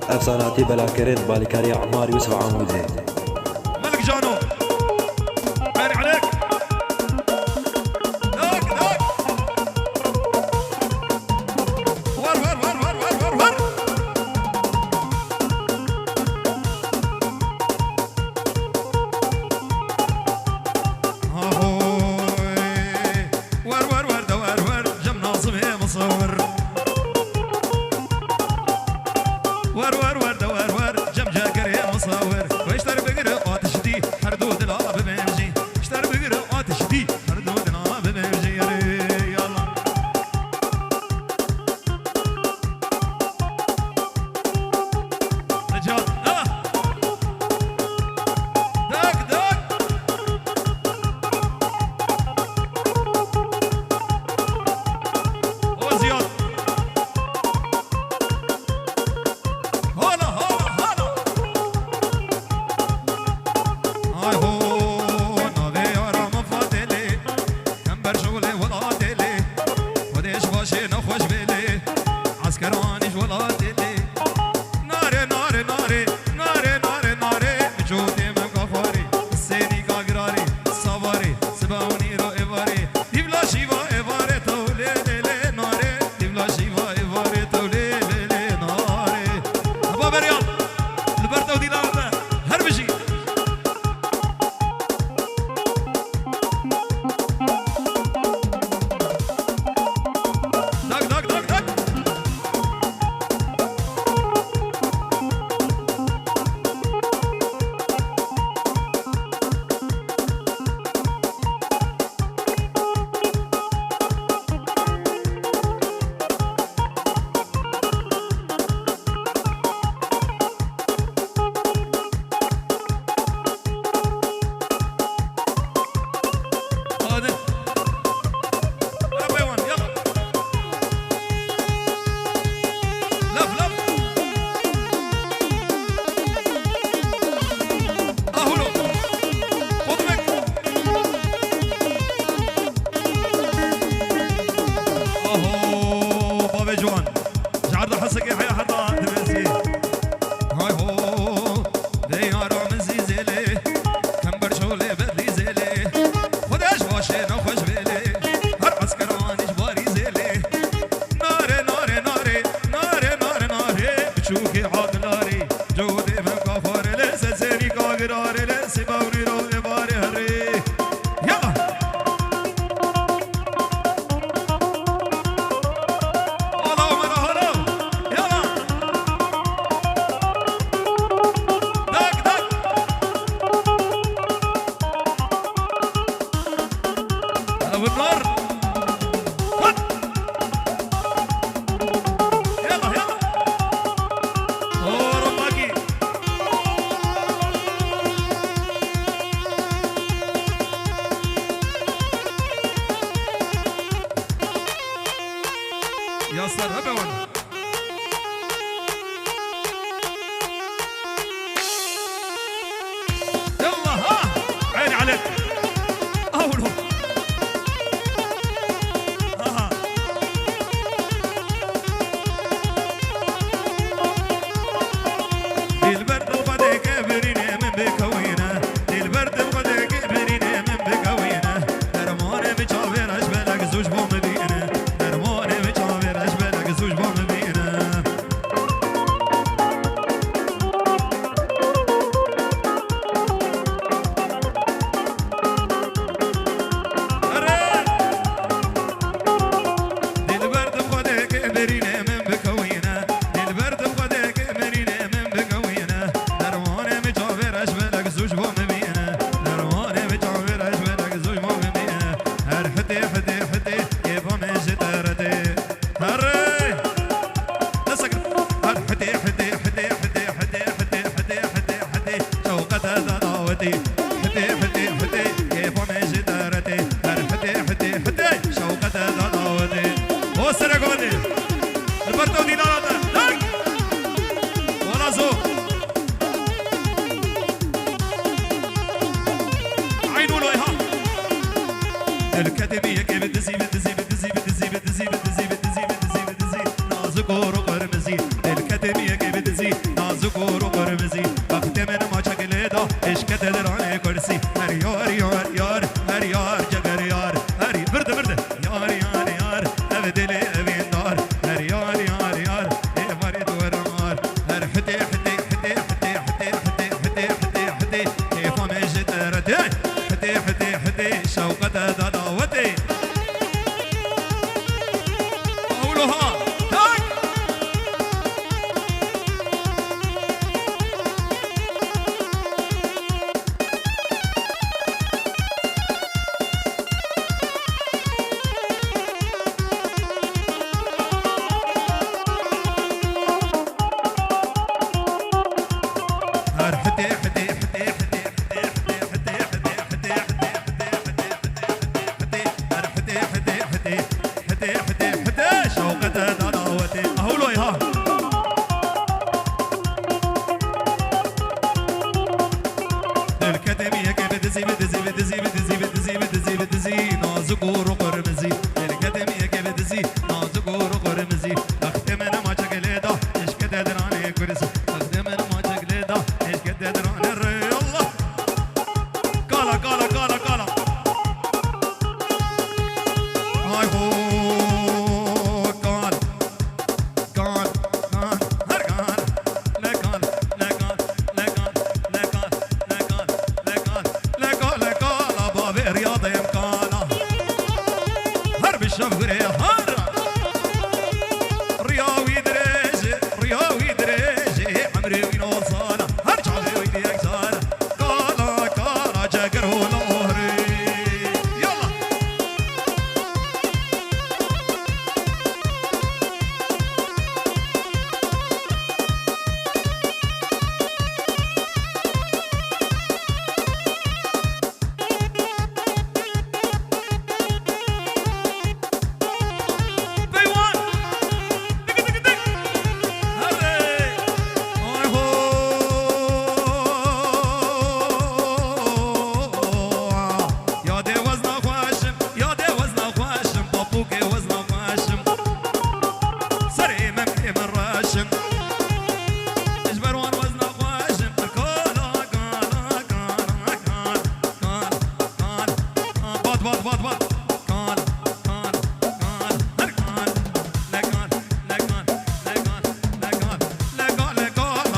افساناتی بلاكرين بالكاري عمار يوسف عمودي ملك جانو عيني عليك داك داك ور ور ور ور ور ور ور ور ور ور دور ور جم ناصم هي مصور ور ور ور دور ور جم جاكر يا مصور واشتر بقرا وتشدي حردود الاب بمجي اشتر بقرا وتشدي حردود الاب بمجي يلا رجال داك داك وزياد بچوکی عقلاری جودی من کافار لسه سری کاغراری لسه باونی رو بباری هری یلا حالا من حالا یلا دک دک هلا بالنار يا سلام هبوان يلا ها عيني عليك اولو ها البرد وغدا كبرينا من بكوينا البرد وغدا كبرينا من بكوينا درمان بجابر اشبالك زوج بوم بينا درمان بجابر اشبالك زوج بوم بينا البرد وغدا كبرينا من بكوينا البرد وغدا كبرينا من بكوينا درمان بجابر اشبالك زوج بوم بينا درمان بجابر اشبالك زوج بوم بينا هر حدي حدي حدي كيف ما جتردي هري نسك هر حدي حدي حدي حدي حدي حدي حدي حدي حدي شوقت دعوتي حدي حدي حدي كيف ما جتردي هر حدي حدي حدي شوقت دعوتي وسرق ودي البرتو دي ناراتا ولا زو عينو له ها الكتمية كيف بتزي بتزي بتزي بتزي بتزي بتزي بتزي بتزي بتزي نازك ورقرمزي الكتمية كيف بتزي نازك ورقرمزي وقت من ما شكل ده ايش كتدر على كرسي هر يار يار يار هر يار جگر يار هر برد برد يار يار يار ابدل ابي النار هر يار يار يار ايه مريض ورمار هر حتي حتي حتي حتي حتي حتي حتي حتي حتي كيف ما جتردي حتي حتي حتي شوقت دعوتي قولها تاك هر حتي حتي حتي حتي حتي حتي حتي حتي حتي حتي حتي حتي حتي حتي شوقت دعوتي اهو لوي ها الكتمية كيف بتزي بتزي بتزي بتزي بتزي بتزي بتزي نازك ورقرمزي الكتمية كيف بتزي نازك ورقرمزي اختم انا ما شكل ده ايش كتدر على كرسي اختم انا ما شكل ده ايش كتدر على الله قالا قالا قالا قالا هاي هو قال قال قال هر قال لا قال لا قال لا قال لا قال لا قال لا قال لا قال لا قال باب رياض يمقالا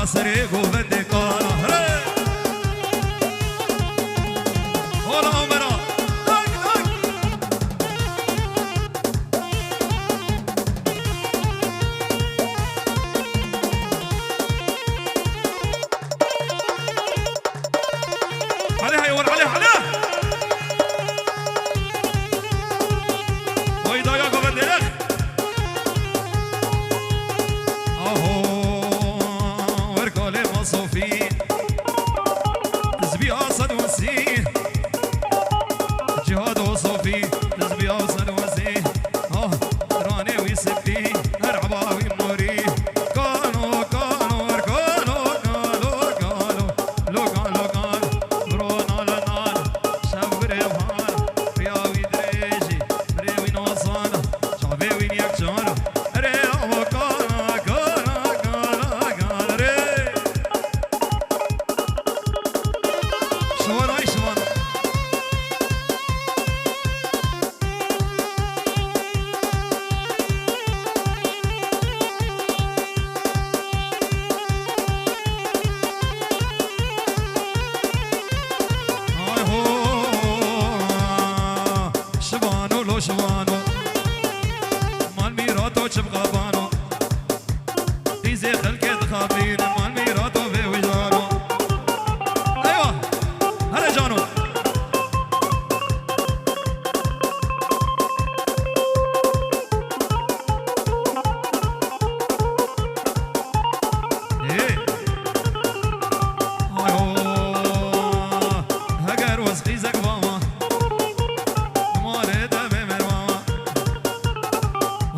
سری گوبند کانا اولا عمرا لک لک عليها يور عليها عليها ويدا يا جوبند لك اهو وركولي مصوفي تسبيح صد وسي جهاد وصوفي تسبيح صد وسي اه راني ويسبي ارعباوي موري كانوا كانوا كانوا كانوا كانوا لو كانوا كانوا برونا لنان شابري وهان رياوي دريجي ريوي نوصان شعبي وين يكشان رياو كانا كانا كانا كانا ري شوان اي شوان هاي هو شوانو لو شوانو مال ميراتو شبغابانو ديزي خلقت خابرين مال ميراتو في وجانو ايوه هلا جانو ايه هاي هو هجر وسقيزك بابا مالي دمي من ماما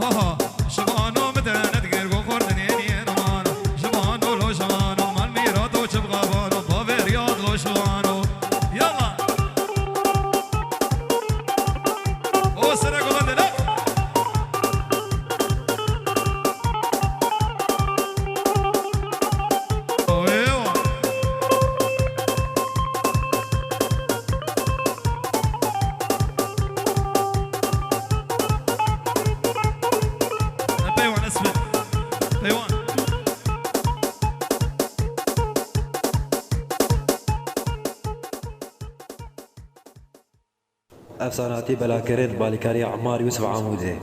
هاها شبانو مدنت غيركو خوردنيني نمانو شبانو لو شبانو مال ميراتو شبغابانو بابي رياض لو شبانو يلا او سرقو بدنا ايوه بيوان اسمه بيوان افساناتی بلاکرد بالیکاری عمار یوسف عمودی